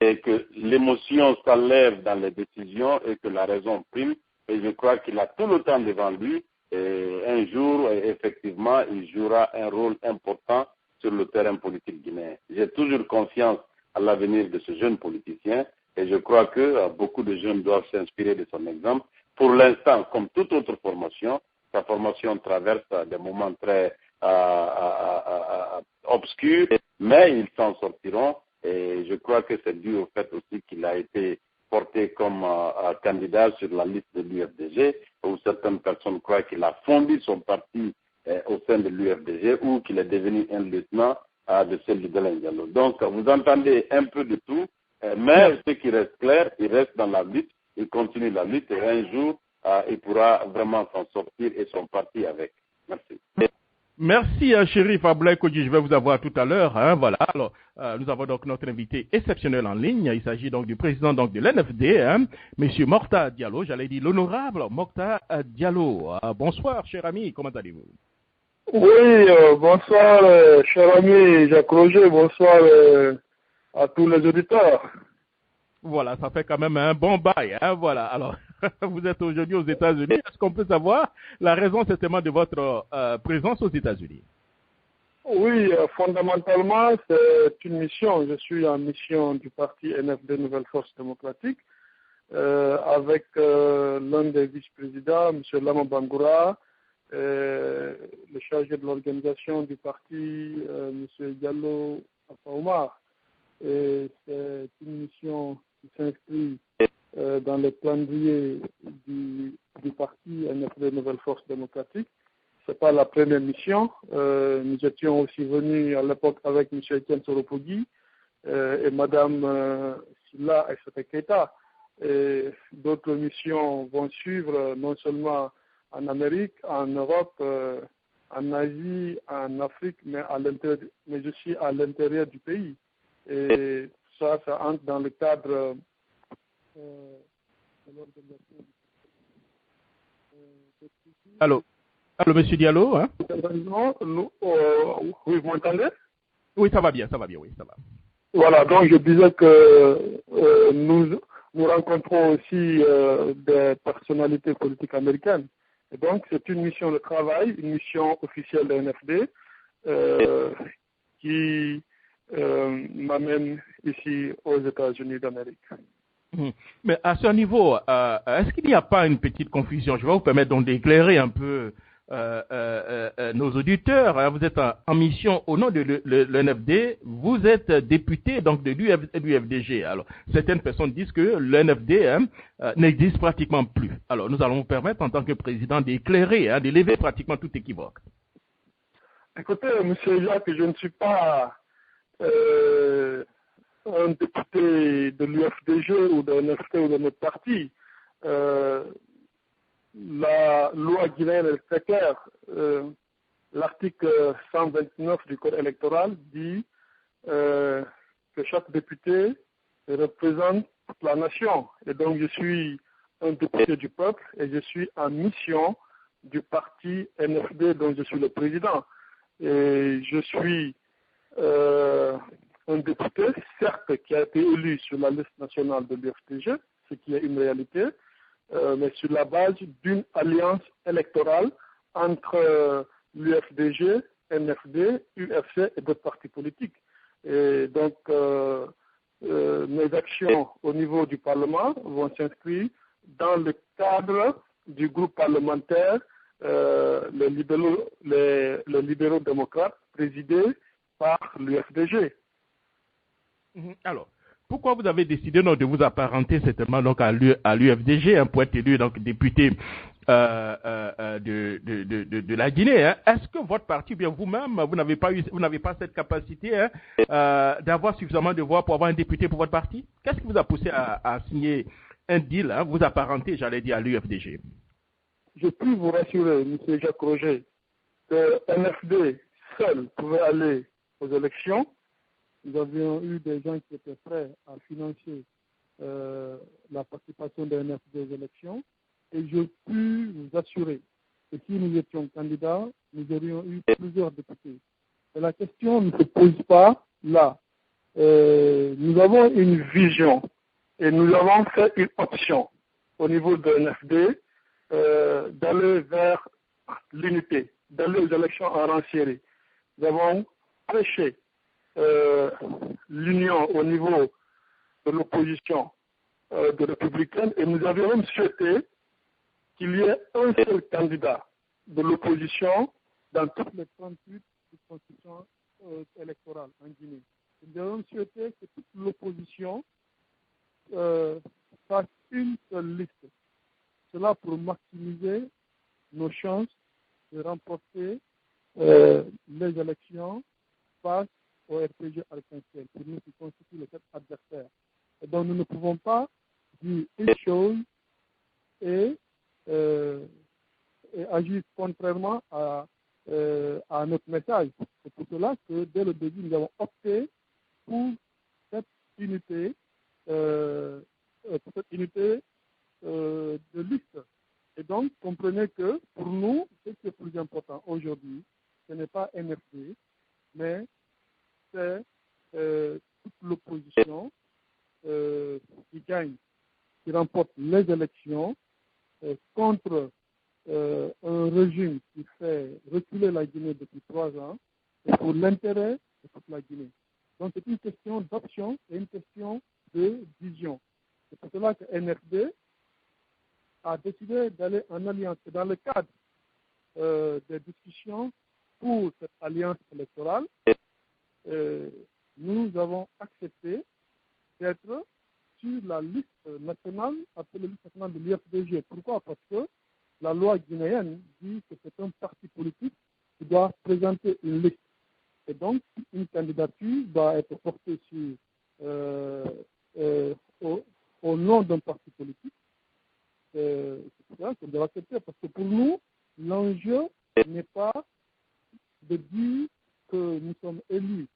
et que l'émotion s'enlève dans les décisions et que la raison prime. Et je crois qu'il a tout le temps devant lui. Et un jour, effectivement, il jouera un rôle important sur le terrain politique guinéen. J'ai toujours confiance à l'avenir de ce jeune politicien et je crois que beaucoup de jeunes doivent s'inspirer de son exemple. Pour l'instant, comme toute autre formation, sa formation traverse des moments très obscurs, mais ils s'en sortiront et je crois que c'est dû au fait aussi qu'il a été porté comme candidat sur la liste de l'UFDG, où certaines personnes croient qu'il a fondé son parti au sein de l'UFDG ou qu'il est devenu un lieutenant de celui de l'Indialo. Donc, vous entendez un peu de tout, mais ce qui reste clair, il reste dans la lutte, il continue la lutte et un jour, il pourra vraiment s'en sortir et son parti avec. Merci. Merci, Chérif Abdoulaye Kodji. Je vais vous avoir tout à l'heure. Voilà. Alors, nous avons donc notre invité exceptionnel en ligne. Il s'agit donc du président donc, de l'NFD, Monsieur Morta Diallo. J'allais dire l'honorable Morta Diallo. Bonsoir, cher ami. Comment allez-vous? Oui, bonsoir, cher ami Jacques Roger. Bonsoir à tous les auditeurs. Voilà, ça fait quand même un bon bail. Voilà. Alors, vous êtes aujourd'hui aux États-Unis. Est-ce qu'on peut savoir la raison certainement de votre présence aux États-Unis? Oui, fondamentalement, c'est une mission. Je suis en mission du parti NFD Nouvelle Force Démocratique avec l'un des vice-présidents, M. Lama Bangoura, le chargé de l'organisation du parti, M. Diallo Afaoumar. Et c'est une mission qui s'inscrit dans le calendrier du parti NFD Nouvelle Force Démocratique. Ce n'est pas la première mission. Nous étions aussi venus à l'époque avec M. Etienne Soropogui et Mme Silla Keita. Et d'autres missions vont suivre non seulement en Amérique, en Europe, en Asie, en Afrique, mais aussi à l'intérieur du pays. Et ça entre dans le cadre de l'organisation. Allô, monsieur Diallo, oui, vous m'entendez? Oui, ça va bien, oui, ça va. Voilà, donc je disais que nous rencontrons aussi des personnalités politiques américaines. Et donc, c'est une mission de travail, une mission officielle de l'NFD qui m'amène ici aux États-Unis d'Amérique. Mais à ce niveau, est-ce qu'il n'y a pas une petite confusion? Je vais vous permettre donc d'éclairer un peu nos auditeurs. Vous êtes en mission au nom de l'NFD, vous êtes député donc de l'UFDG. Alors, certaines personnes disent que l'NFD n'existe pratiquement plus. Alors, nous allons vous permettre en tant que président d'éclairer, d'élever pratiquement tout équivoque. Écoutez, M. Jacques, je ne suis pas un député de l'UFDG ou de l'NFD ou de notre parti. La loi guinéenne est très claire. L'article 129 du Code électoral dit que chaque député représente toute la nation. Et donc, je suis un député du peuple et je suis en mission du parti NFD dont je suis le président. Et je suis un député, certes, qui a été élu sur la liste nationale de l'UFDG, ce qui est une réalité, mais sur la base d'une alliance électorale entre l'UFDG, NFD, UFC et d'autres partis politiques. Et donc, mes actions au niveau du Parlement vont s'inscrire dans le cadre du groupe parlementaire les libéraux démocrates présidé par l'UFDG. Alors, pourquoi vous avez décidé donc, de vous apparenter certainement donc, à l'UFDG pour être élu donc, député de la Guinée? Est-ce que votre parti, bien vous-même, vous n'avez pas cette capacité d'avoir suffisamment de voix pour avoir un député pour votre parti? Qu'est-ce qui vous a poussé à signer un deal, vous apparenter, j'allais dire, à l'UFDG? Je puis vous rassurer, M. Jacques Roger, que NFD seul pouvait aller aux élections. Nous avions eu des gens qui étaient prêts à financer la participation de NFD aux élections. Et je puis vous assurer que si nous étions candidats, nous aurions eu plusieurs députés. Et la question ne se pose pas là. nous avons une vision et nous avons fait une option au niveau de l'NFD d'aller vers l'unité, d'aller aux élections en rang serré. Nous avons prêché l'union au niveau de l'opposition de républicaine et nous avions même souhaité qu'il y ait un seul candidat de l'opposition dans toutes les 38 circonscriptions électorales en Guinée. Nous avons souhaité que toute l'opposition fasse une seule liste. Cela pour maximiser nos chances de remporter les élections face au RPG Arc-en-Ciel, pour nous qui constitue le chef adversaire. Et donc nous ne pouvons pas dire une chose et agir contrairement à notre message. C'est pour cela que dès le début, nous avons opté pour cette unité, de liste. Et donc, comprenez que pour nous, ce qui est plus important aujourd'hui, ce n'est pas NFD, mais c'est toute l'opposition qui gagne, qui remporte les élections contre un régime qui fait reculer la Guinée depuis 3 ans et pour l'intérêt de toute la Guinée. Donc c'est une question d'option et une question de vision. C'est pour cela que NFD a décidé d'aller en alliance. Et dans le cadre des discussions pour cette alliance électorale, nous avons accepté d'être sur la liste nationale, appelée liste nationale de l'IFDG. Pourquoi? Parce que la loi guinéenne dit que c'est un parti politique qui doit présenter une liste. Et donc, une candidature doit être portée au nom d'un parti politique. C'est ça qu'on doit accepter. Parce que pour nous, l'enjeu n'est pas de dire que nous sommes élus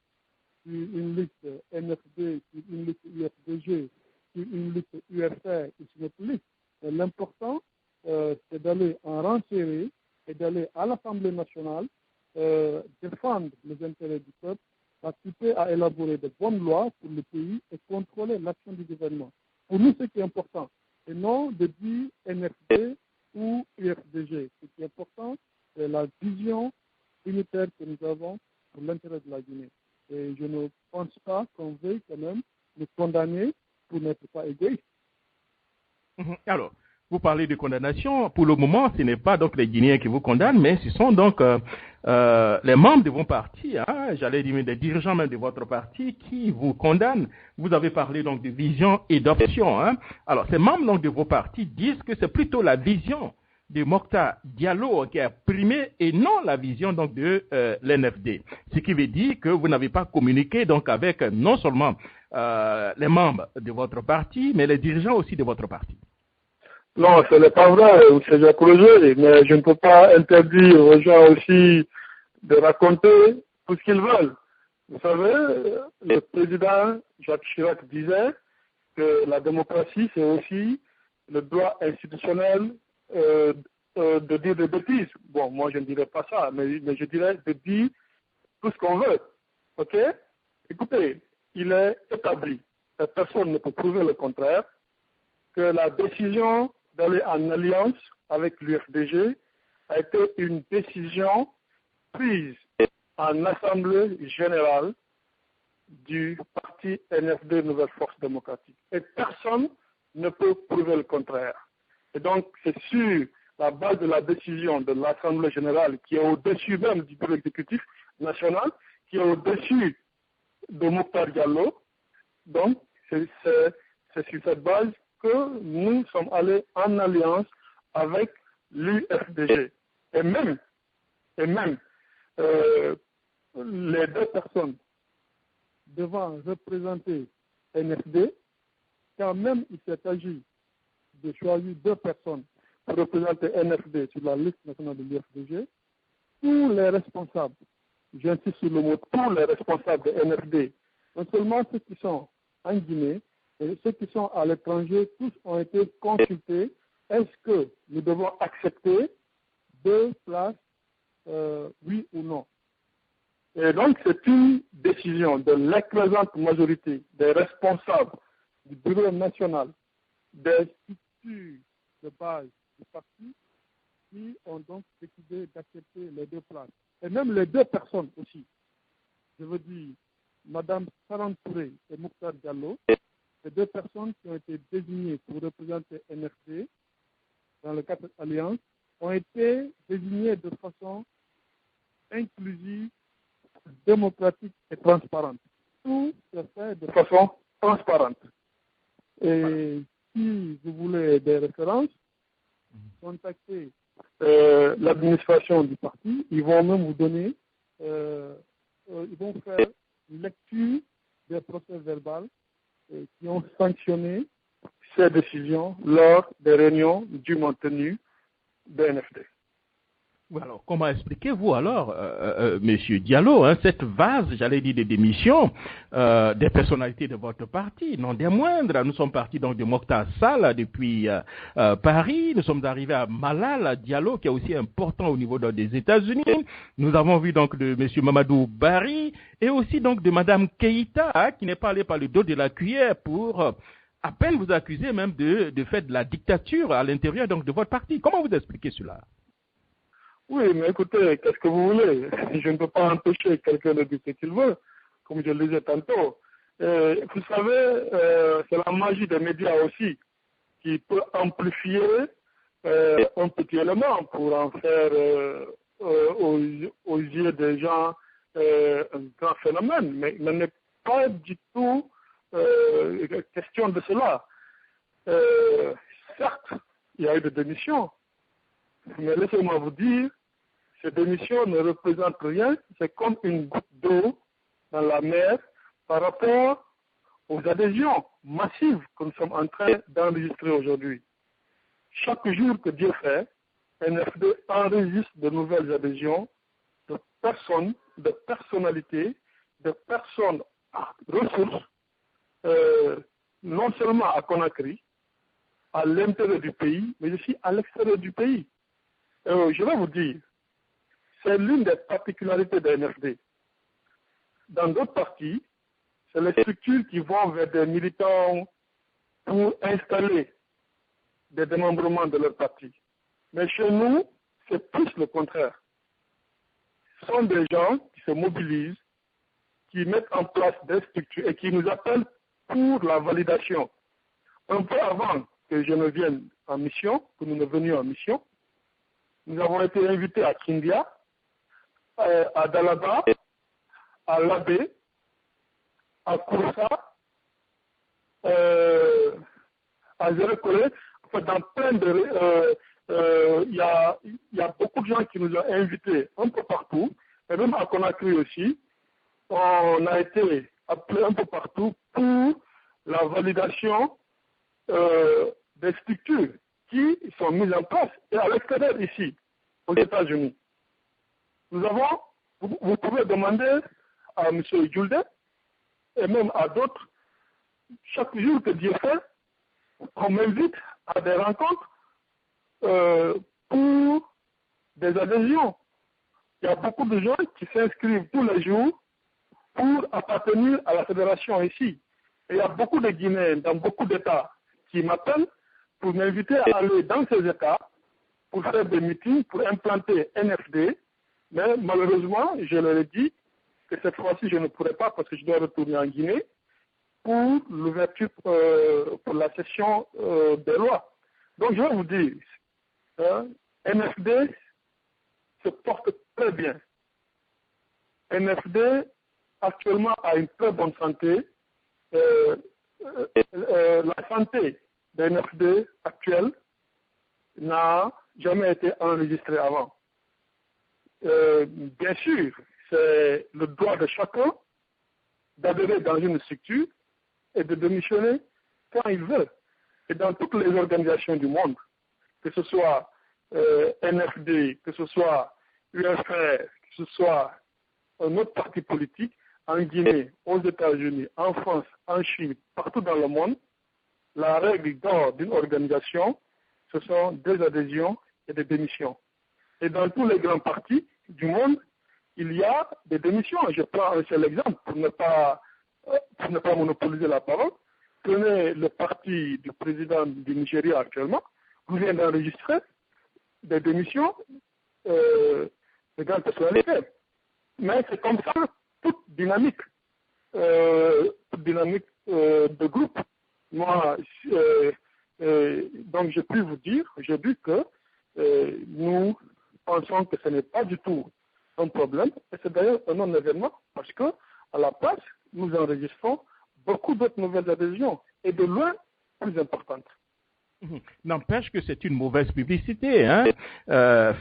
sur une liste NFD, sur une liste UFDG, sur une liste UFR et sur notre liste. L'important, c'est d'aller en rang serré et d'aller à l'Assemblée nationale défendre les intérêts du peuple, participer à élaborer de bonnes lois pour le pays et contrôler l'action du gouvernement. Pour nous, ce qui est important, et non de dire NFD ou UFDG. Ce qui est important, c'est la vision unitaire que nous avons pour l'intérêt de la Guinée. Et je ne pense pas qu'on veuille quand même nous condamner pour n'être pas égoïste. Alors, vous parlez de condamnation. Pour le moment, ce n'est pas donc les Guinéens qui vous condamnent, mais ce sont donc les membres de vos partis, j'allais dire des dirigeants même de votre parti qui vous condamnent. Vous avez parlé donc de vision et d'option. Alors, ces membres donc de vos partis disent que c'est plutôt la vision de Moctar Diallo qui a primé et non la vision donc de l'NFD. Ce qui veut dire que vous n'avez pas communiqué donc avec non seulement les membres de votre parti, mais les dirigeants aussi de votre parti. Non, ce n'est pas vrai, c'est Jacques-Roger, mais je ne peux pas interdire aux gens aussi de raconter tout ce qu'ils veulent. Vous savez, le président Jacques Chirac disait que la démocratie, c'est aussi le droit institutionnel de dire des bêtises. Bon, moi, je ne dirais pas ça, mais je dirais de dire tout ce qu'on veut. OK? Écoutez, il est établi, et personne ne peut prouver le contraire, que la décision d'aller en alliance avec l'UFDG a été une décision prise en assemblée générale du parti NFD Nouvelle Force Démocratique. Et personne ne peut prouver le contraire. Et donc, c'est sur la base de la décision de l'Assemblée générale qui est au-dessus même du bureau exécutif national, qui est au-dessus de Moctar Diallo. Donc, c'est sur cette base que nous sommes allés en alliance avec l'UFDG. Et même les deux personnes devant représenter NFD, quand même il s'est agi de choisir 2 personnes pour représenter NFD sur la liste nationale de l'UFDG, tous les responsables, j'insiste sur le mot, tous les responsables de NFD, non seulement ceux qui sont en Guinée, et ceux qui sont à l'étranger, tous ont été consultés. Est-ce que nous devons accepter 2 places, oui ou non? Et donc, c'est une décision de l'écrasante majorité des responsables du bureau national, des structures de base du parti, qui ont donc décidé d'accepter les deux places. Et même les deux personnes aussi. Je veux dire, Mme Saran Touré et Mokhtar Diallo, les deux personnes qui ont été désignées pour représenter NFD dans le cadre de l'Alliance, ont été désignées de façon inclusive, démocratique et transparente. Tout se fait de façon transparente. Et si vous voulez des références, contactez l'administration du parti. Ils vont même vous donner, ils vont faire une lecture des procès verbaux qui ont sanctionné ces décisions lors des réunions dûment tenues de NFD. Alors, comment expliquez-vous alors, Monsieur Diallo, cette vase, j'allais dire, des démissions des personnalités de votre parti, non des moindres. Nous sommes partis donc de Mokhtar Sall depuis Paris, nous sommes arrivés à Malal Diallo, qui est aussi important au niveau des États-Unis. Nous avons vu donc de Monsieur Mamadou Barry et aussi donc de Madame Keïta, qui n'est pas allée par le dos de la cuillère pour à peine vous accuser même de faire de la dictature à l'intérieur donc de votre parti. Comment vous expliquez cela? Oui, mais écoutez, qu'est-ce que vous voulez? Je ne peux pas empêcher quelqu'un de dire ce qu'il veut, comme je le disais tantôt. Vous savez, c'est la magie des médias aussi, qui peut amplifier un petit élément pour en faire, aux yeux des gens, un grand phénomène. Mais il n'est pas du tout question de cela. Certes, il y a eu des démissions. Mais laissez-moi vous dire, ces démissions ne représentent rien, c'est comme une goutte d'eau dans la mer par rapport aux adhésions massives que nous sommes en train d'enregistrer aujourd'hui. Chaque jour que Dieu fait, NFD enregistre de nouvelles adhésions de personnes, de personnalités, de personnes à ressources, non seulement à Conakry, à l'intérieur du pays, mais aussi à l'extérieur du pays. Je vais vous dire, c'est l'une des particularités de NFD. Dans d'autres partis, c'est les structures qui vont vers des militants pour installer des démembrements de leur parti. Mais chez nous, c'est plus le contraire. Ce sont des gens qui se mobilisent, qui mettent en place des structures et qui nous appellent pour la validation. Un peu avant que je ne vienne en mission, que nous ne venions en mission, nous avons été invités à Kindia, à Dalaba, à Labé, à Kouroussa, à Zérekolé. En fait, dans plein de... il y a beaucoup de gens qui nous ont invités un peu partout, et même à Conakry aussi. On a été appelés un peu partout pour la validation des structures qui sont mises en place et à l'extérieur ici, aux États-Unis. Nous avons, vous pouvez demander à M. Julde et même à d'autres, chaque jour que Dieu fait, on m'invite à des rencontres pour des adhésions. Il y a beaucoup de gens qui s'inscrivent tous les jours pour appartenir à la fédération ici. Et il y a beaucoup de Guinéens dans beaucoup d'États qui m'appellent pour m'inviter à aller dans ces États pour faire des meetings, pour implanter NFD. Mais malheureusement, je leur ai dit que cette fois-ci, je ne pourrai pas parce que je dois retourner en Guinée pour l'ouverture, pour la session des lois. Donc, je vais vous dire, NFD se porte très bien. NFD, actuellement, a une très bonne santé. La santé de NFD actuelle n'a jamais été enregistrée avant. Bien sûr, c'est le droit de chacun d'adhérer dans une structure et de démissionner quand il veut. Et dans toutes les organisations du monde, que ce soit NFD, que ce soit UFR, que ce soit un autre parti politique, en Guinée, aux États-Unis, en France, en Chine, partout dans le monde, la règle d'or d'une organisation, ce sont des adhésions et des démissions. Et dans tous les grands partis du monde, il y a des démissions. Je prends un seul exemple pour ne pas monopoliser la parole. Prenez le parti du président du Nigeria actuellement, vous venez d'enregistrer des démissions de grandes personnalités. Mais c'est comme ça, toute dynamique de groupe. Moi, donc je puis vous dire aujourd'hui que nous pensons que ce n'est pas du tout un problème, et c'est d'ailleurs un non-événement, parce que à la place, nous enregistrons beaucoup d'autres nouvelles adhésions, et de loin plus importantes. N'empêche que c'est une mauvaise publicité. Hein.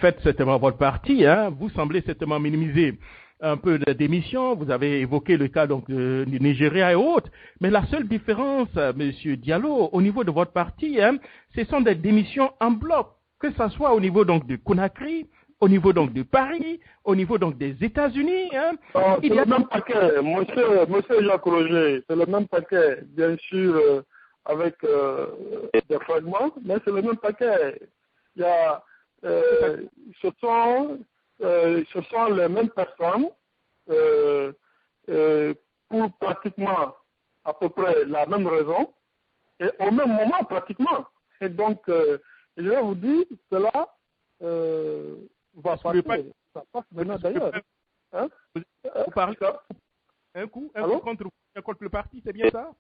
Faites certainement votre parti. Hein. Vous semblez certainement minimiser un peu de démission. Vous avez évoqué le cas donc, du Nigeria et autres. Mais la seule différence, Monsieur Diallo, au niveau de votre parti, hein, ce sont des démissions en bloc, que ce soit au niveau donc du Conakry, au niveau donc de Paris, au niveau donc des États-Unis. Hein. C'est le même paquet, monsieur Jacques Roger, c'est le même paquet, bien sûr, avec des fragments, mais c'est le même paquet. Il y a, ce sont les mêmes personnes pour pratiquement à peu près la même raison et au même moment pratiquement. Et donc, je vais vous dire, cela va passer. Ça passe maintenant d'ailleurs. Hein? Vous parlez un coup contre le parti, c'est bien ça?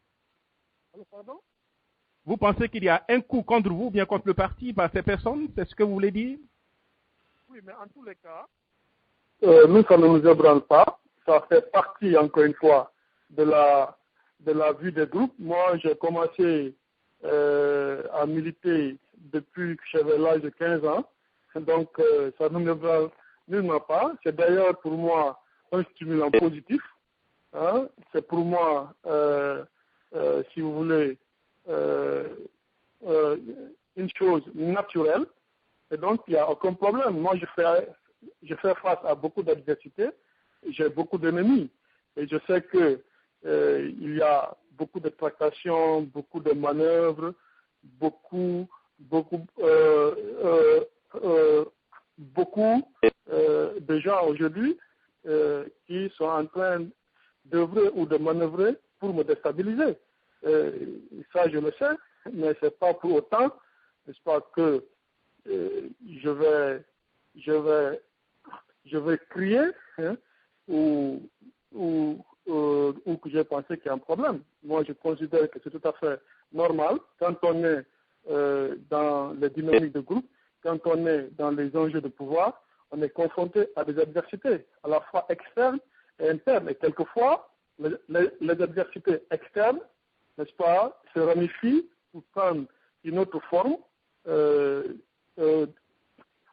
Allô, pardon? Vous pensez qu'il y a un coup contre vous, bien contre le parti, par ces personnes? C'est ce que vous voulez dire? Oui, mais en tous les cas, nous, ça ne nous ébranle pas. Ça fait partie, encore une fois, de la vue des groupes. Moi, j'ai commencé à militer depuis que j'avais l'âge de 15 ans. Donc, ça ne m'ébranle nullement pas. C'est d'ailleurs pour moi un stimulant positif. Hein? C'est pour moi, si vous voulez, une chose naturelle, et donc il n'y a aucun problème. Moi, je fais face à beaucoup d'adversités, j'ai beaucoup d'ennemis, et je sais que il y a beaucoup de tractations, beaucoup de manœuvres, beaucoup de gens aujourd'hui qui sont en train d'œuvrer ou de manœuvrer pour me déstabiliser. Ça, je le sais, mais ce n'est pas pour autant, n'est-ce pas, que je vais crier hein, ou que j'ai pensé qu'il y a un problème. Moi, je considère que c'est tout à fait normal quand on est dans les dynamiques de groupe, quand on est dans les enjeux de pouvoir, on est confronté à des adversités, à la fois externes et internes. Et quelquefois, les adversités externes, n'est-ce pas, se ramifient ou prennent une autre forme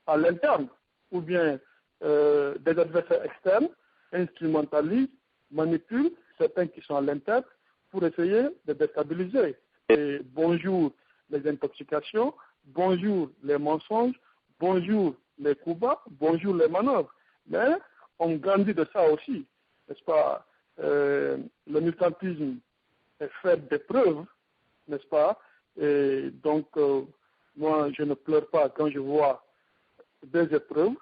à l'interne, ou bien des adversaires externes instrumentalisent, manipulent certains qui sont à l'interne pour essayer de déstabiliser. Et bonjour les intoxications, bonjour les mensonges, bonjour les coups bas, bonjour les manœuvres. Mais on grandit de ça aussi, n'est-ce pas? Le militantisme est fait d'épreuves, n'est-ce pas? Et donc, moi, je ne pleure pas quand je vois des épreuves.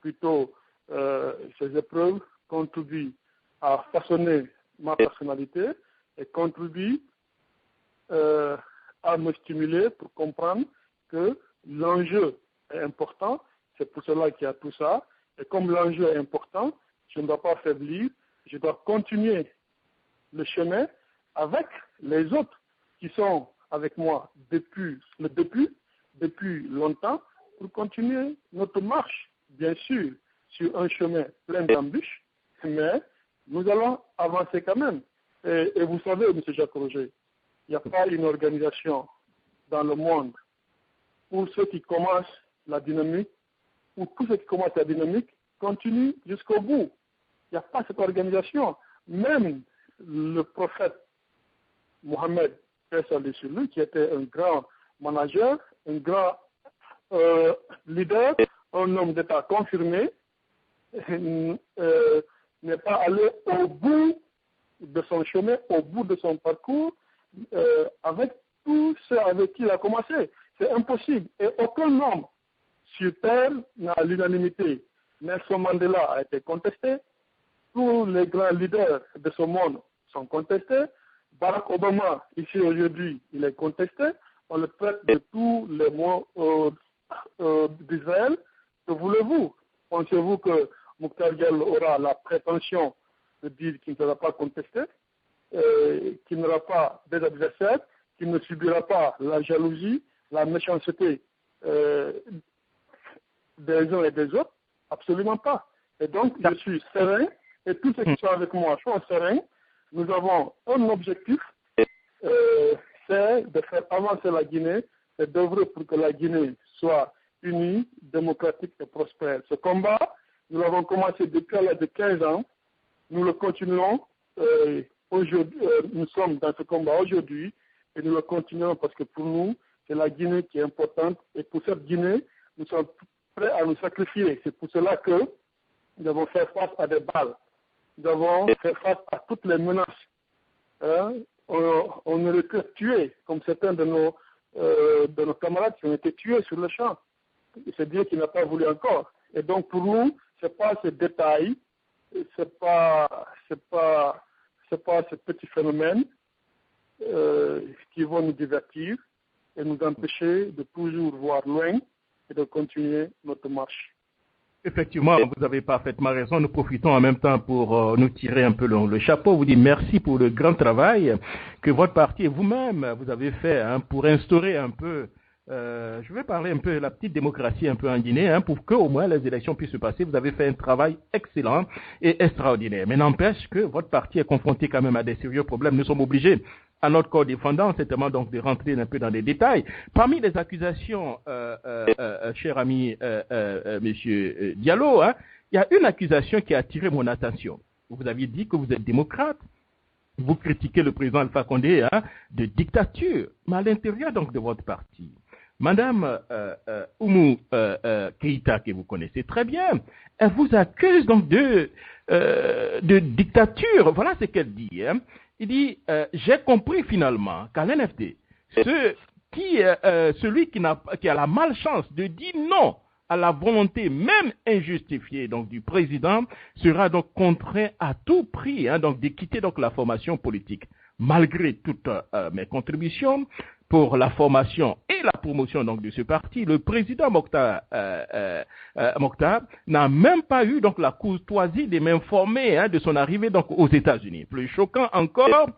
Plutôt, ces épreuves contribuent à façonner ma personnalité et contribuent à me stimuler pour comprendre que l'enjeu est important. C'est pour cela qu'il y a tout ça. Et comme l'enjeu est important, je ne dois pas faiblir. Je dois continuer le chemin avec les autres qui sont avec moi depuis longtemps pour continuer notre marche, bien sûr, sur un chemin plein d'embûches, mais nous allons avancer quand même. Et vous savez, M. Jacques Roger, il n'y a pas une organisation dans le monde où ceux qui commencent la dynamique, où tous ceux qui commencent la dynamique continuent jusqu'au bout. Il n'y a pas cette organisation. Même le prophète Mohammed, qui était un grand manager, un grand leader, un homme d'État confirmé, n'est pas allé au bout de son chemin, au bout de son parcours, avec tous ceux avec qui il a commencé. C'est impossible. Et aucun homme sur Terre n'a l'unanimité Nelson Mandela a été contesté. Tous les grands leaders de ce monde sont contestés. Barack Obama, ici aujourd'hui, il est contesté. On le traite de tous les mots d'Israël. Que voulez-vous? Pensez-vous que Mokhtar Diallo aura la prétention de dire qu'il ne sera pas contesté, qu'il n'aura pas des adversaires, qu'il ne subira pas la jalousie, la méchanceté des uns et des autres? Absolument pas. Et donc, je suis serein, et tous ceux qui sont avec moi sont sereins. Nous avons un objectif, c'est de faire avancer la Guinée, c'est d'œuvrer pour que la Guinée soit unie, démocratique et prospère. Ce combat, nous l'avons commencé depuis l'âge de 15 ans. Nous le continuons aujourd'hui. Nous sommes dans ce combat aujourd'hui et nous le continuons parce que pour nous, c'est la Guinée qui est importante. Et pour cette Guinée, nous sommes prêts à nous sacrifier. C'est pour cela que nous devons faire face à des balles. Nous devons faire face à toutes les menaces. On aurait pu être tués, comme certains de nos camarades qui ont été tués sur le champ. C'est Dieu qui n'a pas voulu encore. Et donc pour nous, c'est pas ces détails, c'est pas ce petit phénomène qui vont nous divertir et nous empêcher de toujours voir loin et de continuer notre marche. Effectivement, vous avez parfaitement raison. Nous profitons en même temps pour nous tirer un peu le chapeau. Vous dire merci pour le grand travail que votre parti et vous-même vous avez fait pour instaurer un peu, je vais parler un peu de la petite démocratie un peu en Guinée, pour que au moins les élections puissent se passer. Vous avez fait un travail excellent et extraordinaire. Mais n'empêche que votre parti est confronté quand même à des sérieux problèmes. Nous sommes obligés, à notre corps défendant, certainement donc de rentrer un peu dans les détails. Parmi les accusations, cher ami Monsieur Diallo, il y a une accusation qui a attiré mon attention. Vous aviez dit que vous êtes démocrate, vous critiquez le président Alpha Condé de dictature, mais à l'intérieur donc de votre parti, Madame Oumou Keïta, que vous connaissez très bien, elle vous accuse donc de dictature. Voilà ce qu'elle dit. Il dit, j'ai compris finalement qu'à l'NFD, celui qui a la malchance de dire non à la volonté même injustifiée donc du président sera donc contraint à tout prix donc de quitter donc la formation politique. Malgré toutes mes contributions pour la formation et la promotion donc de ce parti, le président Mokhtar n'a même pas eu donc la courtoisie de m'informer de son arrivée donc aux États-Unis. Plus choquant encore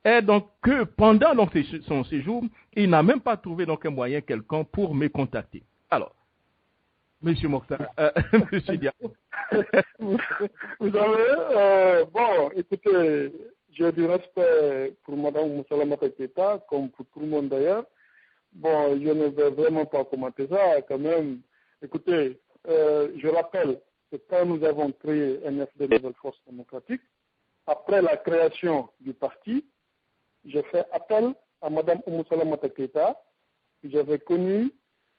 est donc que pendant donc son séjour, il n'a même pas trouvé donc un moyen quelconque pour me contacter. Alors, Monsieur Mokhtar, Monsieur Diallo. Vous savez, bon, écoutez, j'ai du respect pour Mme Moussalamata Keïta, comme pour tout le monde d'ailleurs. Bon, je ne vais vraiment pas commenter ça, quand même. Écoutez, je rappelle que quand nous avons créé NFD Nouvelle Force Démocratique, après la création du parti, j'ai fait appel à Mme Moussalamata Keïta, que j'avais connue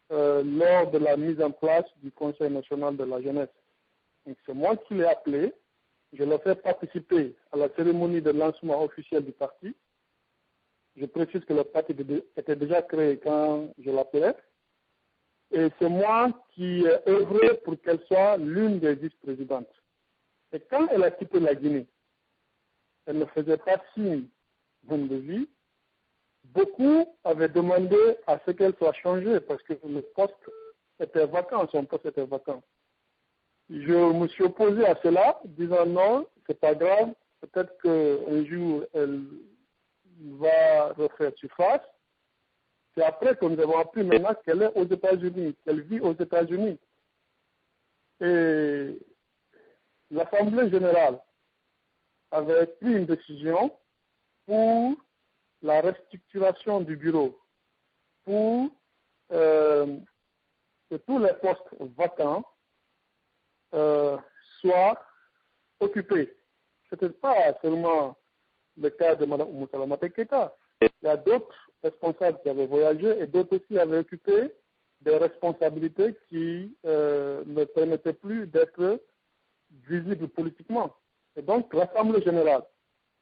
lors de la mise en place du Conseil national de la jeunesse. Donc c'est moi qui l'ai appelé. Je l'ai fait participer à la cérémonie de lancement officiel du parti. Je précise que le parti était déjà créé quand je l'appelais. Et c'est moi qui ai œuvré pour qu'elle soit l'une des vice-présidentes. Et quand elle a quitté la Guinée, elle ne faisait pas signe de vie. Beaucoup avaient demandé à ce qu'elle soit changée parce que le poste était vacant, son poste était vacant. Je me suis opposé à cela, disant non, c'est pas grave, peut-être qu'un jour elle va refaire surface. C'est après que nous avons appris maintenant qu'elle est aux États-Unis, qu'elle vit aux États-Unis. Et l'Assemblée générale avait pris une décision pour la restructuration du bureau, pour que tous les postes vacants soient occupés. Ce n'était pas seulement le cas de Mme Moussalamata Keïta. Il y a d'autres responsables qui avaient voyagé et d'autres aussi avaient occupé des responsabilités qui ne permettaient plus d'être visibles politiquement. Et donc, l'Assemblée générale,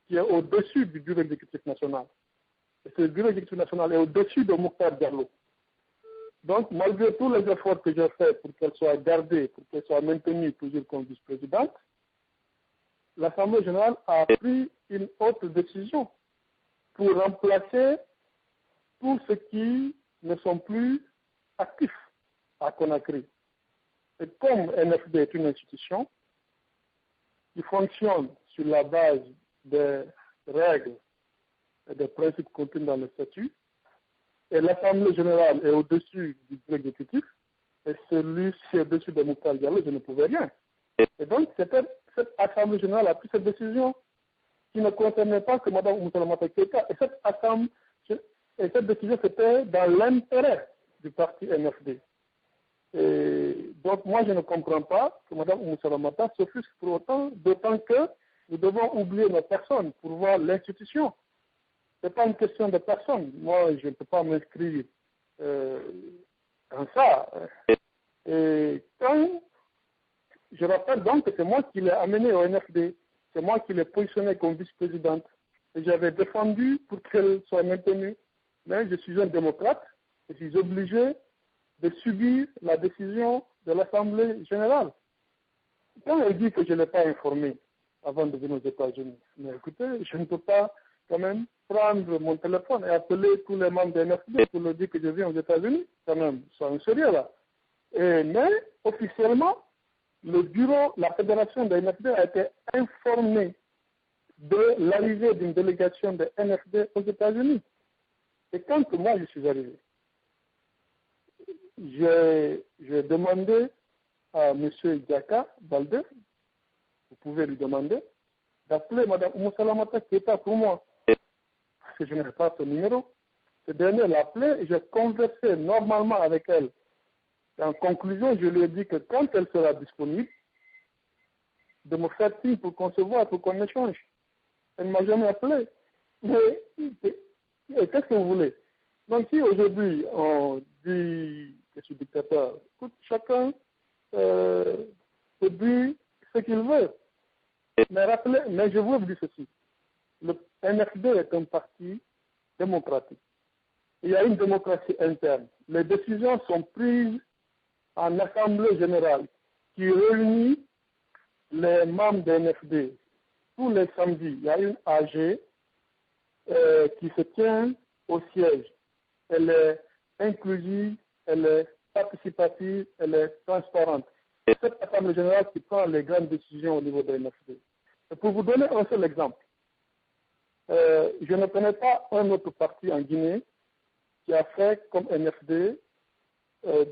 qui est au-dessus du bureau exécutif national, et ce bureau exécutif national est au-dessus de Mokhtar Diallo, Donc, malgré tous les efforts que j'ai faits pour qu'elle soit gardée, pour qu'elle soit maintenue toujours comme vice-présidente, l'Assemblée générale a pris une autre décision pour remplacer tous ceux qui ne sont plus actifs à Conakry. Et comme NFD est une institution qui fonctionne sur la base des règles et des principes contenus dans le statut, et l'Assemblée générale est au-dessus du bureau exécutif, et celui-ci est au-dessus de Mokhtar Diallo, je ne pouvais rien. Et donc, cette Assemblée générale a pris cette décision qui ne concernait pas que Mme Moussalamata Keïta. Et cette décision, c'était dans l'intérêt du parti NFD. Et donc, moi, je ne comprends pas que Mme Moussalamata s'offusque pour autant, d'autant que nous devons oublier nos personnes pour voir l'institution. Ce n'est pas une question de personne. Moi, je ne peux pas m'inscrire en ça. Et quand je rappelle donc que c'est moi qui l'ai amené au NFD, c'est moi qui l'ai positionné comme vice-présidente. Et j'avais défendu pour qu'elle soit maintenue. Mais je suis un démocrate et je suis obligé de subir la décision de l'Assemblée générale. Quand elle dit que je ne l'ai pas informé avant de venir aux États-Unis, mais écoutez, je ne peux pas quand même prendre mon téléphone et appeler tous les membres de NFD pour leur dire que je viens aux États-Unis. Quand même, soyons sérieux là. Mais officiellement, le bureau, la fédération de NFD a été informée de l'arrivée d'une délégation de NFD aux États-Unis. Et quand moi je suis arrivé, j'ai demandé à M. Diaka Baldé, vous pouvez lui demander, d'appeler Mme Moussalamata Keïta pour moi. Parce que je n'ai pas son numéro. Ce dernier l'a appelé et j'ai conversé normalement avec elle. Et en conclusion, je lui ai dit que quand elle sera disponible, de me faire signe pour qu'on se voit, pour qu'on échange. Elle ne m'a jamais appelé. Mais qu'est-ce que vous voulez? Donc si aujourd'hui on dit que je suis dictateur, écoute, chacun se dit ce qu'il veut. Mais je veux vous dire ceci. Le NFD est un parti démocratique. Il y a une démocratie interne. Les décisions sont prises en assemblée générale qui réunit les membres de NFD. Tous les samedis, il y a une AG qui se tient au siège. Elle est inclusive, elle est participative, elle est transparente. C'est cette assemblée générale qui prend les grandes décisions au niveau de NFD. Et pour vous donner un seul exemple, je ne connais pas un autre parti en Guinée qui a fait comme NFD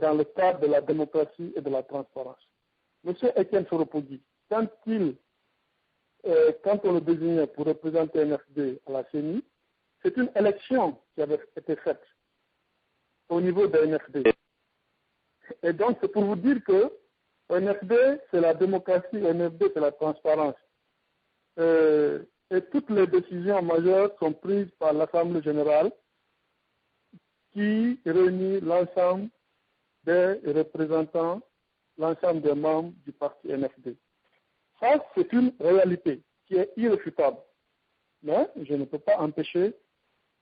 dans le cadre de la démocratie et de la transparence. Monsieur Etienne Soropogui, quand on le désignait pour représenter NFD à la CENI, c'est une élection qui avait été faite au niveau de NFD. Et donc, c'est pour vous dire que NFD, c'est la démocratie, NFD, c'est la transparence. Et toutes les décisions majeures sont prises par l'Assemblée générale qui réunit l'ensemble des représentants, l'ensemble des membres du parti NFD. Ça, c'est une réalité qui est irréfutable. Mais je ne peux pas empêcher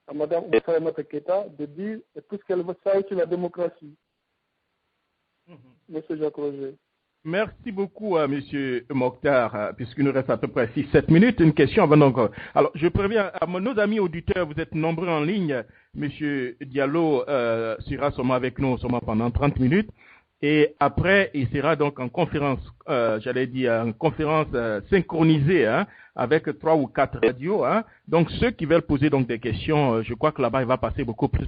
à Mme Moussalamata Keïta de dire tout ce qu'elle veut savoir sur la démocratie. Monsieur Jacques Roger. Merci beaucoup à M. Mokhtar, puisqu'il nous reste à peu près 6-7 minutes. Une question avant donc. Alors, je préviens à nos amis auditeurs, vous êtes nombreux en ligne. M. Diallo sera seulement avec nous seulement pendant 30 minutes. Et après, il sera donc en conférence, en conférence synchronisée, avec 3 ou 4 radios. Donc, ceux qui veulent poser donc des questions, je crois que là-bas, il va passer beaucoup plus.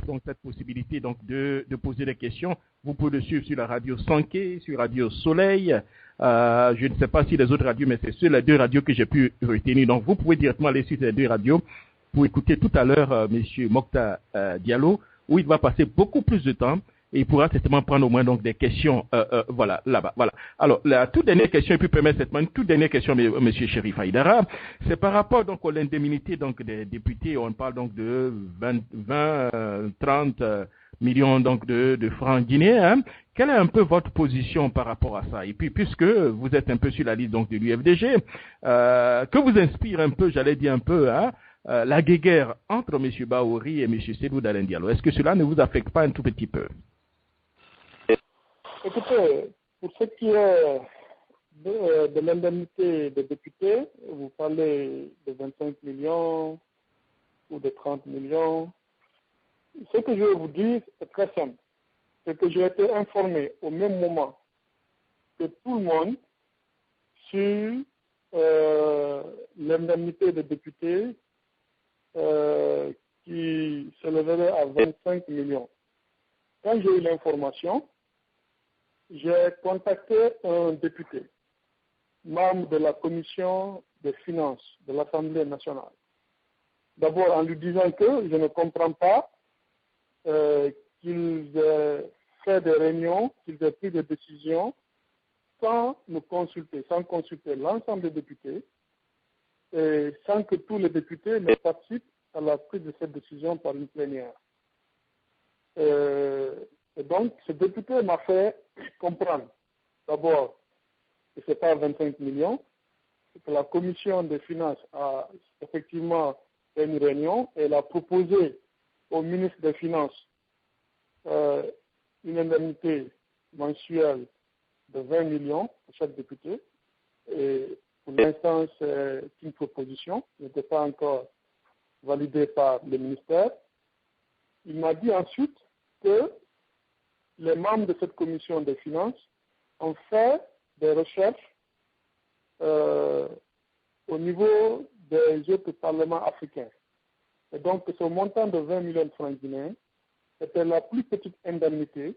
Donc, cette possibilité donc de poser des questions, vous pouvez le suivre sur la radio Sanké, sur Radio Soleil. Je ne sais pas si les autres radios, mais c'est sur les 2 radios que j'ai pu retenir. Donc, vous pouvez directement aller sur ces 2 radios pour écouter tout à l'heure M. Mokhtar Diallo, où il va passer beaucoup plus de temps. Et il pourra certainement prendre au moins donc des questions, voilà, là-bas, voilà. Alors, la toute dernière question, et puis permettre cette toute dernière question, M. Chérif Haïdara, c'est par rapport donc à l'indemnité donc des députés. On parle donc de 30 millions donc de francs guinéens. Quelle est un peu votre position par rapport à ça? Et puis, puisque vous êtes un peu sur la liste donc de l'UFDG, que vous inspire un peu, j'allais dire un peu, la guéguerre entre M. Bahouri et M. Cellou Dalein Diallo. Est-ce que cela ne vous affecte pas un tout petit peu? Écoutez, pour ce qui est de l'indemnité des députés, vous parlez de 25 millions ou de 30 millions. Ce que je vais vous dire est très simple. C'est que j'ai été informé au même moment que tout le monde sur l'indemnité des députés qui s'élèverait à 25 millions. Quand j'ai eu l'information, j'ai contacté un député, membre de la commission des finances de l'Assemblée nationale. D'abord en lui disant que je ne comprends pas qu'ils aient fait des réunions, qu'ils aient pris des décisions sans nous consulter, sans consulter l'ensemble des députés et sans que tous les députés ne participent à la prise de cette décision par une plénière. Et donc, ce député m'a fait comprendre, d'abord, que ce n'est pas 25 millions, que la commission des finances a effectivement fait une réunion et elle a proposé au ministre des Finances une indemnité mensuelle de 20 millions pour chaque député. Et pour l'instant, c'est une proposition qui n'était pas encore validée par le ministère. Il m'a dit ensuite que les membres de cette commission des finances ont fait des recherches au niveau des autres parlements africains. Et donc, ce montant de 20 millions de francs guinéens était la plus petite indemnité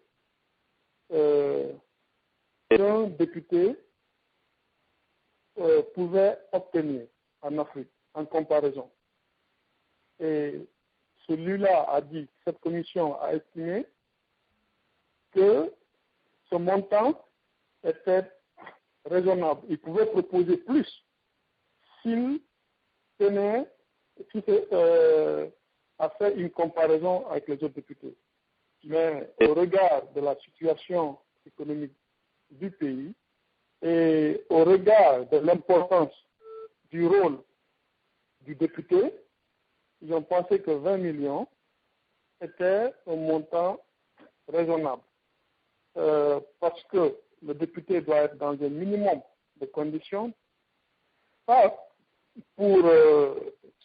qu'un député pouvait obtenir en Afrique, en comparaison. Et celui-là a dit, cette commission a estimé que ce montant était raisonnable. Il pouvait proposer plus s'il tenait, à faire une comparaison avec les autres députés. Mais au regard de la situation économique du pays et au regard de l'importance du rôle du député, ils ont pensé que 20 millions était un montant raisonnable. Parce que le député doit être dans un minimum de conditions, pas pour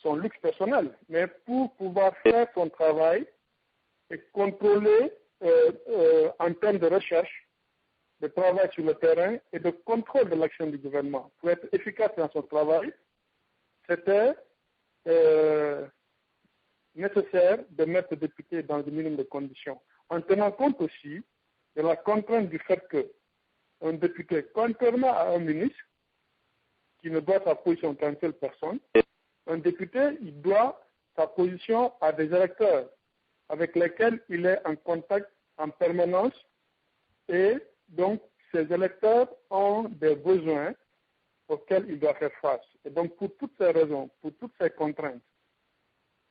son luxe personnel, mais pour pouvoir faire son travail et contrôler en termes de recherche, de travail sur le terrain et de contrôle de l'action du gouvernement. Pour être efficace dans son travail, c'était nécessaire de mettre le député dans le minimum de conditions, en tenant compte aussi de la contrainte du fait qu'un député, contrairement à un ministre, qui ne doit sa position qu'à une seule personne, un député, il doit sa position à des électeurs avec lesquels il est en contact en permanence et donc ces électeurs ont des besoins auxquels il doit faire face. Et donc pour toutes ces raisons, pour toutes ces contraintes,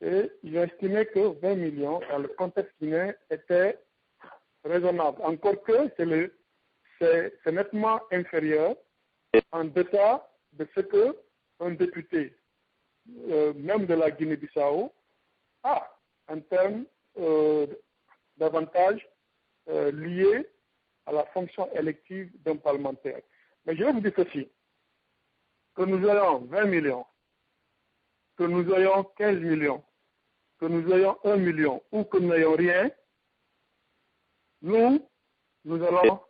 et ils ont estimé que 20 millions dans le contexte guinéen était raisonnable. Encore que c'est nettement inférieur en deçà de ce qu'un député, même de la Guinée-Bissau, a en termes d'avantages liés à la fonction élective d'un parlementaire. Mais je vais vous dire ceci, que nous ayons 20 millions, que nous ayons 15 millions, que nous ayons 1 million ou que nous n'ayons rien, nous allons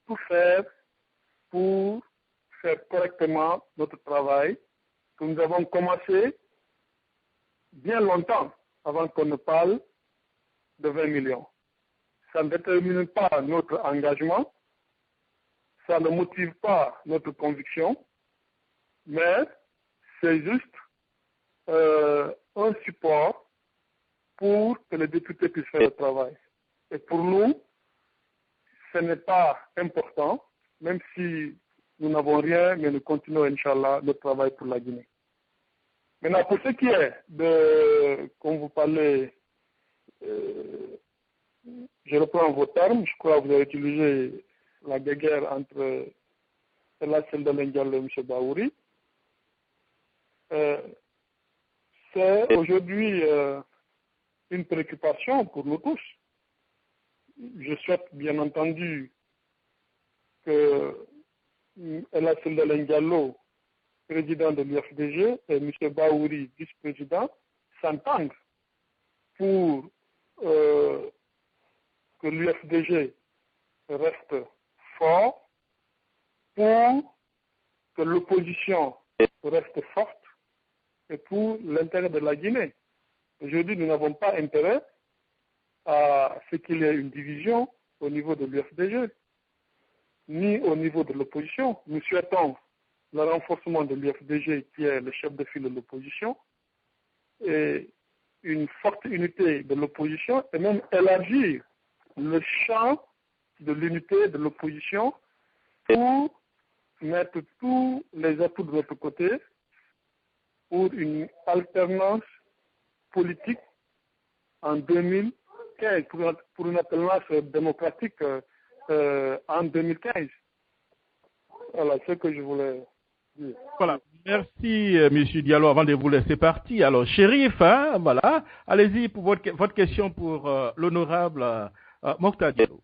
tout faire pour faire correctement notre travail que nous avons commencé bien longtemps avant qu'on ne parle de 20 millions. Ça ne détermine pas notre engagement, ça ne motive pas notre conviction, mais c'est juste un support pour que les députés puissent faire le travail. Et pour nous, ce n'est pas important, même si nous n'avons rien, mais nous continuons, Inch'Allah, le travail pour la Guinée. Maintenant, pour ce qui est de, comme vous parlez, je reprends vos termes, je crois que vous avez utilisé la guerre entre Cellou Dalein Diallo et M. Bahouri. c'est aujourd'hui une préoccupation pour nous tous. Je souhaite bien entendu que Ella Seldalen Diallo, président de l'UFDG, et M. Baouri, vice-président, s'entendent pour que l'UFDG reste fort, pour que l'opposition reste forte et pour l'intérêt de la Guinée. Aujourd'hui, nous n'avons pas intérêt à ce qu'il y ait une division au niveau de l'UFDG, ni au niveau de l'opposition. Nous souhaitons le renforcement de l'UFDG, qui est le chef de file de l'opposition, et une forte unité de l'opposition, et même élargir le champ de l'unité de l'opposition pour mettre tous les atouts de notre côté pour une alternance politique en 2015, pour une alternance démocratique en 2015. Voilà ce que je voulais dire. Voilà. Merci, M. Diallo, avant de vous laisser partir. Alors, Chérif, hein, voilà, allez-y pour votre question pour l'honorable Mokhtar Diallo.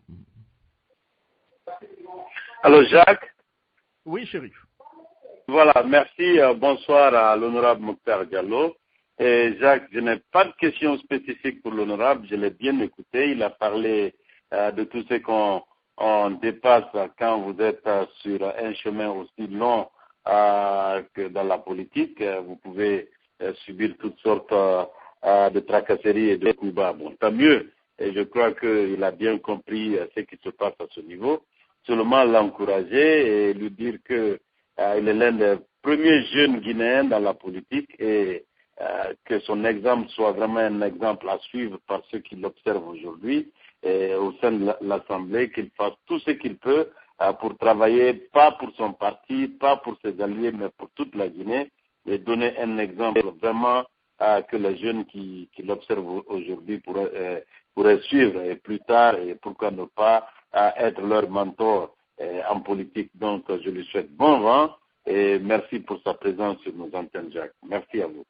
Alors, Jacques. Oui, Chérif. Voilà, merci. Bonsoir à l'honorable Mokhtar Diallo. Et Jacques, je n'ai pas de question spécifique pour l'honorable. Je l'ai bien écouté. Il a parlé de tout ce qu'on dépasse quand vous êtes sur un chemin aussi long que dans la politique. Vous pouvez subir toutes sortes de tracasseries et de coups bas. Bon, tant mieux. Et je crois qu'il a bien compris ce qui se passe à ce niveau. Seulement l'encourager et lui dire que il est l'un des premiers jeunes Guinéens dans la politique et que son exemple soit vraiment un exemple à suivre par ceux qui l'observent aujourd'hui et au sein de l'Assemblée, qu'il fasse tout ce qu'il peut pour travailler, pas pour son parti, pas pour ses alliés, mais pour toute la Guinée et donner un exemple vraiment que les jeunes qui l'observent aujourd'hui pourraient suivre et plus tard, et pourquoi ne pas être leur mentor en politique. Donc, je lui souhaite bon vent et merci pour sa présence sur nos antennes, Jacques. Merci à vous.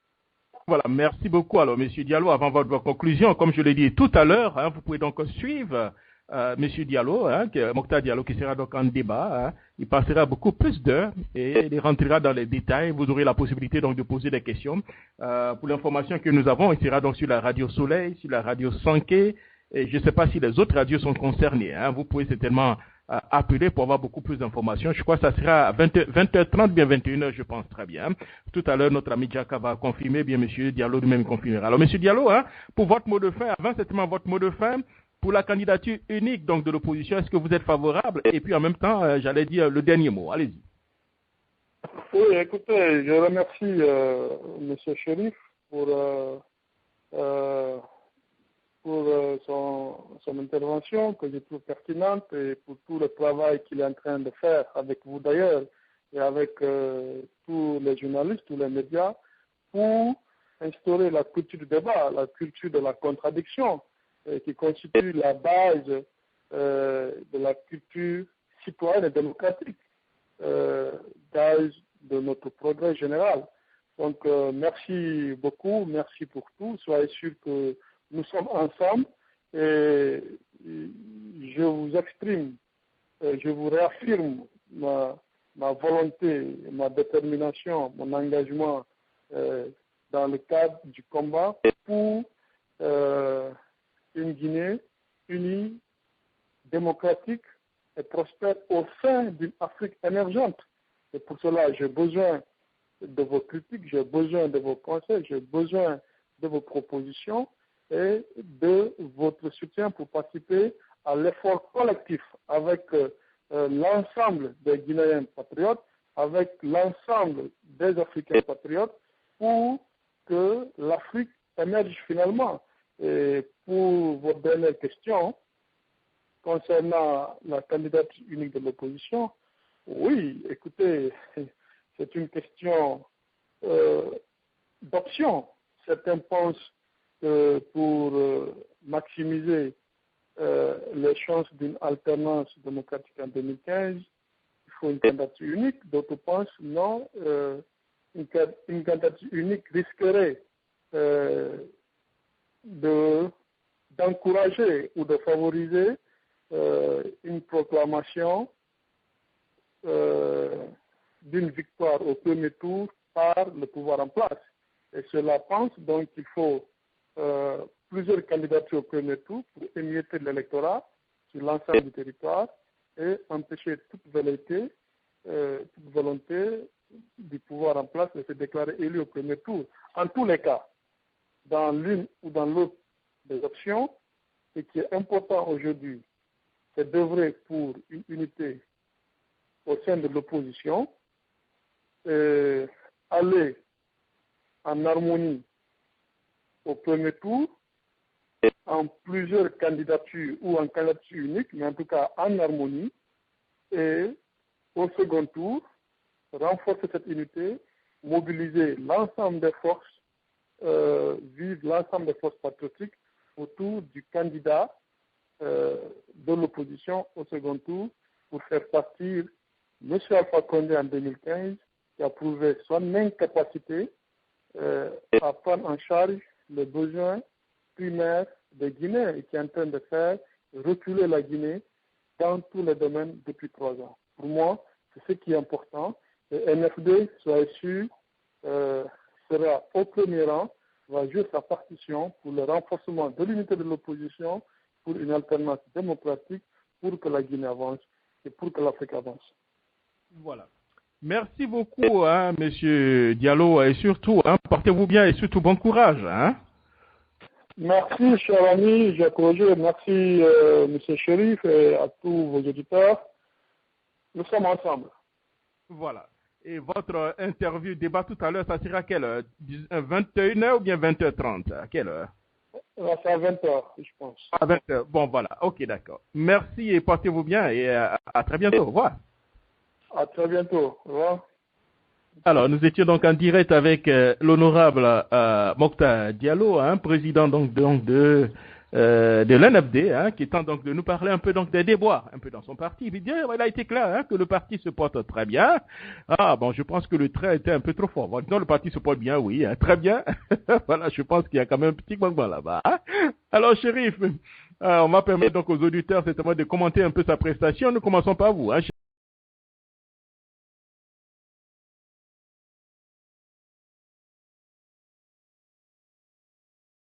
Voilà, merci beaucoup. Alors, M. Diallo, avant votre conclusion, comme je l'ai dit tout à l'heure, hein, vous pouvez donc suivre M. Diallo, Mokhtar Diallo, qui sera donc en débat. Hein, il passera beaucoup plus d'heures et il rentrera dans les détails. Vous aurez la possibilité donc de poser des questions. Pour l'information que nous avons, il sera donc sur la radio Soleil, sur la radio Sanké, et je ne sais pas si les autres radios sont concernées. Hein. Vous pouvez certainement appeler pour avoir beaucoup plus d'informations. Je crois que ça sera à 20h30, bien 21h, je pense très bien. Tout à l'heure, notre ami Jacques va confirmer, bien M. Diallo lui-même confirmera. Alors, M. Diallo, hein, pour votre mot de fin, avant certainement votre mot de fin, pour la candidature unique donc de l'opposition, est-ce que vous êtes favorable? Et puis en même temps, j'allais dire le dernier mot. Allez-y. Oui, écoutez, je remercie M. Chérif pour son intervention que je trouve pertinente et pour tout le travail qu'il est en train de faire avec vous d'ailleurs et avec tous les journalistes, tous les médias pour instaurer la culture du débat, la culture de la contradiction qui constitue la base de la culture citoyenne et démocratique, base de notre progrès général. Donc merci beaucoup, merci pour tout. Soyez sûr que nous sommes ensemble et je vous exprime, je vous réaffirme ma volonté, ma détermination, mon engagement dans le cadre du combat pour une Guinée unie, démocratique et prospère au sein d'une Afrique émergente. Et pour cela, j'ai besoin de vos critiques, j'ai besoin de vos conseils, j'ai besoin de vos propositions et de votre soutien pour participer à l'effort collectif avec l'ensemble des Guinéens patriotes, avec l'ensemble des Africains patriotes, pour que l'Afrique émerge finalement. Et pour votre dernière question, concernant la candidature unique de l'opposition, oui, écoutez, c'est une question d'option. Certains pensent que pour maximiser les chances d'une alternance démocratique en 2015, il faut une candidature unique. D'autres pensent non, une candidature unique risquerait d'encourager ou de favoriser une proclamation d'une victoire au premier tour par le pouvoir en place. Et cela pense donc qu'il faut plusieurs candidatures au premier tour pour émietter l'électorat sur l'ensemble du territoire et empêcher toute velléité, toute volonté du pouvoir en place de se déclarer élu au premier tour. En tous les cas, dans l'une ou dans l'autre des options, ce qui est important aujourd'hui, c'est d'œuvrer pour une unité au sein de l'opposition, aller en harmonie au premier tour, en plusieurs candidatures ou en candidature unique, mais en tout cas en harmonie, et au second tour, renforcer cette unité, mobiliser l'ensemble des forces, vive l'ensemble des forces patriotiques autour du candidat de l'opposition au second tour pour faire partir M. Alpha Condé en 2015 qui a prouvé son incapacité à prendre en charge les besoins primaires des Guinéens et qui est en train de faire reculer la Guinée dans tous les domaines depuis 3 ans. Pour moi, c'est ce qui est important. Le NFD, soyez sûr, sera au premier rang, va jouer sa partition pour le renforcement de l'unité de l'opposition, pour une alternance démocratique, pour que la Guinée avance et pour que l'Afrique avance. Voilà. Merci beaucoup, hein, Monsieur Diallo, et surtout, portez-vous bien et surtout bon courage. Hein. Merci, cher ami Jacques Roger, merci, Monsieur Chérif, et à tous vos auditeurs. Nous sommes ensemble. Voilà. Et votre interview, débat tout à l'heure, ça sera à quelle heure? 21h ou bien 20h30? À quelle heure? C'est à 20h, je pense. À 20h. Bon, voilà. Ok, d'accord. Merci et portez-vous bien et à très bientôt. Au revoir. À très bientôt. Au revoir. Alors, nous étions donc en direct avec l'honorable Mokhtar Diallo, président donc de l'NFD, qui tente donc de nous parler un peu donc des déboires, un peu dans son parti. Il a été clair que le parti se porte très bien. Ah bon, je pense que le trait était un peu trop fort. Bon, non, le parti se porte bien, oui, très bien. Voilà, je pense qu'il y a quand même un petit manquement là-bas. Alors, Chérif, on va permettre donc aux auditeurs certainement de commenter un peu sa prestation. Nous commençons par vous.